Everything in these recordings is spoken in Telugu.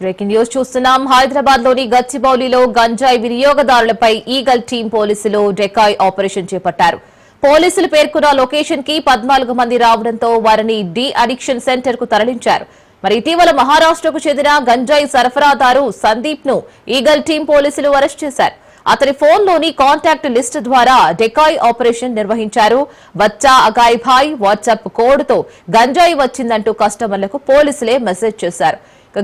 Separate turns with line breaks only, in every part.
బ్రేకింగ్ న్యూస్ చూస్తున్నాం. హైదరాబాద్ లోని గచ్చిబౌలిలో గంజాయి వినియోగదారులపై ఈగల్ టీం పోలీసులు డెకాయ్ ఆపరేషన్ చేపట్టారు. పోలీసులు పేర్కొన్న లొకేషన్ కి 14 మంది రావడంతో వారిని డి అడిక్షన్ సెంటర్ కు తరలించారు. మరి ఇటీవల మహారాష్ట్రకు చెందిన గంజాయి సరఫరాదారు సందీప్ ను ఈగల్ టీం పోలీసులు అరెస్ట్ చేశారు. అతని ఫోన్ లోని కాంటాక్ట్ లిస్ట్ ద్వారా డెకాయ్ ఆపరేషన్ నిర్వహించారు. వచ్చా అగాయ్ భాయ్ వాట్సాప్ కోడ్ తో గంజాయి వచ్చిందంటూ కస్టమర్లకు పోలీసులే మెసేజ్ చేశారు.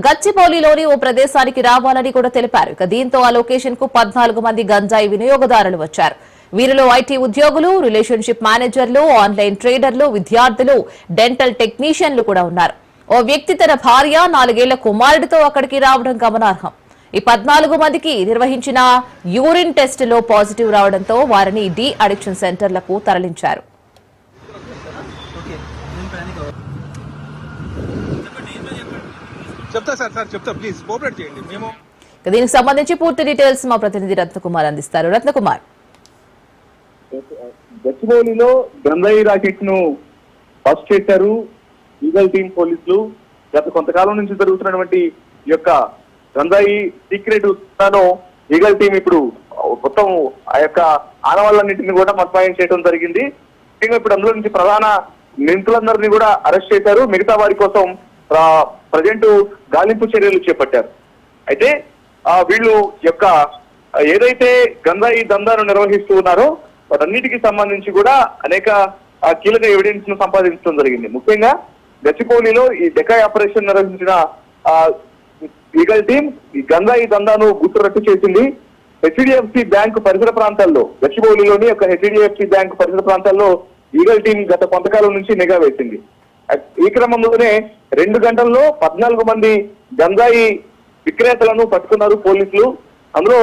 గచ్చిబౌలిలోని ఓ ప్రదేశానికి రావాలని కూడా తెలిపారు. దీంతో ఆ లొకేషన్ కు 14 మంది గంజాయి వినియోగదారులు వచ్చారు. వీరిలో ఐటీ ఉద్యోగులు, రిలేషన్షిప్ మేనేజర్లు, ఆన్లైన్ ట్రేడర్లు, విద్యార్థులు, డెంటల్ టెక్నీషియన్లు కూడా ఉన్నారు. ఓ వ్యక్తి తన భార్య 4 ఏళ్ల కుమారుడితో అక్కడికి రావడం గమనార్హం. ఈ 14 మందికి నిర్వహించిన యూరిన్ టెస్ట్ లో పాజిటివ్ రావడంతో వారిని డి అడిక్షన్ సెంటర్లకు తరలించారు. దీనికి సంబంధించి పూర్తి డీటెయిల్స్ మా ప్రతినిధి రత్నకుమార్ అందిస్తారు. రత్నకుమార్,
గచ్చిబౌలిలో గంజాయి రాకెట్ ను బస్ చేశారు ఈగల్ టీం పోలీసులు. గత కొంతకాలం నుంచి జరుగుతున్నటువంటి ఈ యొక్క గంజాయి సీక్రెట్ ఈగల్ టీం ఇప్పుడు మొత్తం ఆ యొక్క ఆనవాళ్ళన్నింటినీ కూడా మత్మాయం చేయడం జరిగింది. ఇప్పుడు అందులో నుంచి ప్రధాన నిందితులందరినీ కూడా అరెస్ట్ చేశారు. మిగతా వారి కోసం ప్రజెంట్ గాలింపు చర్యలు చేపట్టారు. అయితే వీళ్ళు యొక్క ఏదైతే గంజాయి దందాను నిర్వహిస్తూ ఉన్నారో వాటన్నిటికి సంబంధించి కూడా అనేక కీలక ఎవిడెన్స్ ను సంపాదించడం జరిగింది. ముఖ్యంగా గచ్చిబౌలిలో ఈ డెకాయ్ ఆపరేషన్ నిర్వహించిన ఈగల్ టీం ఈ గంజాయి దందాను గుట్టురట్టు చేసింది. హెచ్డిఎఫ్సి బ్యాంకు పరిసర ప్రాంతాల్లో, గచ్చిబౌలిలోని యొక్క హెచ్డిఎఫ్సి బ్యాంకు పరిసర ప్రాంతాల్లో ఈగల్ టీం గత కొంతకాలం నుంచి నిఘా వేసింది. ఈ క్రమంలోనే 2 గంటల్లో 14 మంది గంజాయి విక్రేతలను పట్టుకున్నారు పోలీసులు. అందులో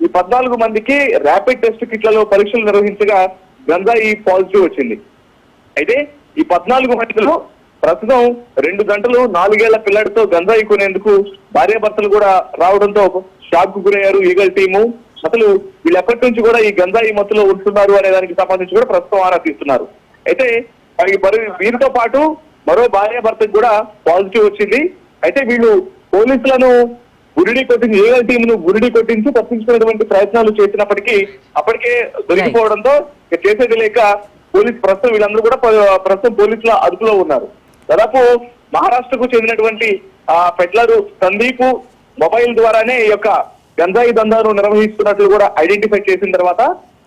ఈ 14 మందికి ర్యాపిడ్ టెస్ట్ కిట్లలో పరీక్షలు నిర్వహించగా గంజాయి పాజిటివ్ వచ్చింది. అయితే ఈ 14 మందిలో ప్రస్తుతం 2 గంటలు 4 ఏళ్ల పిల్లాడితో గంజాయి కొనేందుకు భార్యాభర్తలు కూడా రావడంతో షాక్ కు గురయ్యారు ఈగల్ టీము. అసలు వీళ్ళు ఎప్పటి నుంచి కూడా ఈ గంజాయి మత్తులో ఉంటున్నారు అనే దానికి సంబంధించి కూడా ప్రస్తుతం ఆరా తీస్తున్నారు. అయితే వీరితో పాటు మరో భార్యాభర్తకు కూడా పాజిటివ్ వచ్చింది. అయితే వీళ్ళు పోలీసులను గురిడి కొట్టించి, ఈగల్ టీమ్ ను గురిడి కొట్టించి తప్పించుకునేటువంటి ప్రయత్నాలు చేసినప్పటికీ అప్పటికే దొరికిపోవడంతో చేసేది లేక ప్రస్తుతం వీళ్ళందరూ కూడా ప్రస్తుతం పోలీసుల అదుపులో ఉన్నారు. దాదాపు మహారాష్ట్రకు చెందినటువంటి పెట్లరు సందీప్ మొబైల్ ద్వారానే ఈ యొక్క గంజాయి దందాను నిర్వహిస్తున్నట్లు కూడా ఐడెంటిఫై చేసిన తర్వాత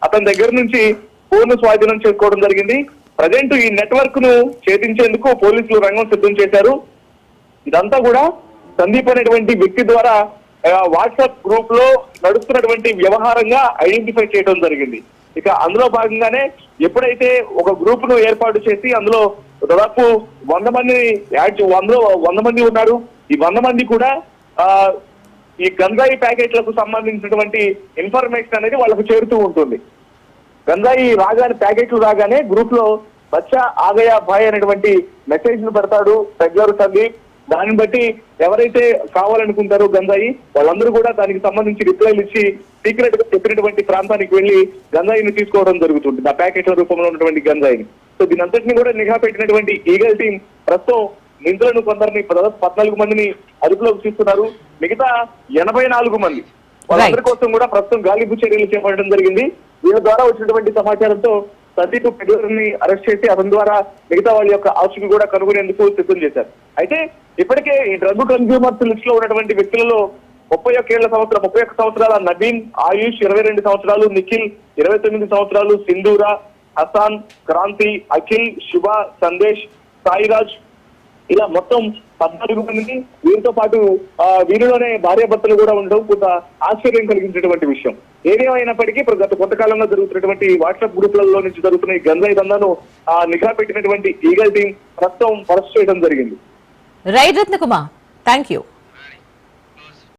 అతని దగ్గర నుంచి ఫోన్ స్వాధీనం చేసుకోవడం జరిగింది. ప్రజెంట్ ఈ నెట్వర్క్ ను ఛేదించేందుకు పోలీసులు రంగం సిద్ధం చేశారు. ఇదంతా కూడా సందీప్ అనేటువంటి వ్యక్తి ద్వారా వాట్సాప్ గ్రూప్ లో నడుస్తున్నటువంటి వ్యవహారంగా ఐడెంటిఫై చేయడం జరిగింది. ఇక అందులో భాగంగానే ఎప్పుడైతే ఒక గ్రూప్ ను ఏర్పాటు చేసి అందులో దాదాపు 100 మంది 100 మంది ఉన్నారు. ఈ 100 మంది కూడా ఈ గంజాయి ప్యాకెట్లకు సంబంధించినటువంటి ఇన్ఫర్మేషన్ అనేది వాళ్ళకు చేరుతూ ఉంటుంది. గంజాయి ప్యాకెట్లు రాగానే గ్రూప్ లో బచ్చా ఆగయా భాయ్ అనేటువంటి మెసేజ్ ను పెడతాడు రెగ్యులర్ సందీప్. దాన్ని బట్టి ఎవరైతే కావాలనుకుంటారో గంజాయి వాళ్ళందరూ కూడా దానికి సంబంధించి రిప్లైలు ఇచ్చి సీక్రెట్ గా చెప్పినటువంటి ప్రాంతానికి వెళ్లి గంజాయిని తీసుకోవడం జరుగుతుంది, ఆ ప్యాకెట్ల రూపంలో ఉన్నటువంటి గంజాయిని. సో దీని అంతటిని కూడా నిఘా పెట్టినటువంటి ఈగల్ టీం ప్రస్తుతం నిందితులను కొందరిని 14 మందిని అదుపులోకి తీసుకున్నారు. మిగతా 84 మంది వాళ్ళందరి కోసం కూడా ప్రస్తుతం గాలింపు చర్యలు చేపట్టడం జరిగింది. వీళ్ళ ద్వారా వచ్చినటువంటి సమాచారంతో సందీప్ పెద్దని అరెస్ట్ చేసి అతని ద్వారా మిగతా వాళ్ళ యొక్క ఆస్తులు కూడా కనుగొనేందుకు సిద్ధం చేశారు. అయితే ఇప్పటికే ఈ డ్రగ్ కన్స్యూమర్స్ లిస్ట్ లో ఉన్నటువంటి వ్యక్తులలో 31 సంవత్సరాల నవీన్, ఆయుష్ 22 సంవత్సరాలు, నిఖిల్ 29 సంవత్సరాలు, సింధూరా, హసాన్, క్రాంతి, అఖిల్, శుభ, సందేశ్, సాయిరాజ్ ఇలా మొత్తం 14 మందిని. వీరితో పాటు వీరిలోనే భార్యాభర్తలు కూడా ఉండడం కొంత ఆశ్చర్యం కలిగించినటువంటి విషయం. ఏదేమైనప్పటికీ గత కొంతకాలంలో జరుగుతున్నటువంటి వాట్సాప్ గ్రూపులలో నుంచి జరుగుతున్న ఈ గంజాయి దందాను నిఘా పెట్టినటువంటి ఈగల్ టీం ప్రస్తుతం అరెస్ట్ చేయడం జరిగింది.
Right Ratnakumar, thank you.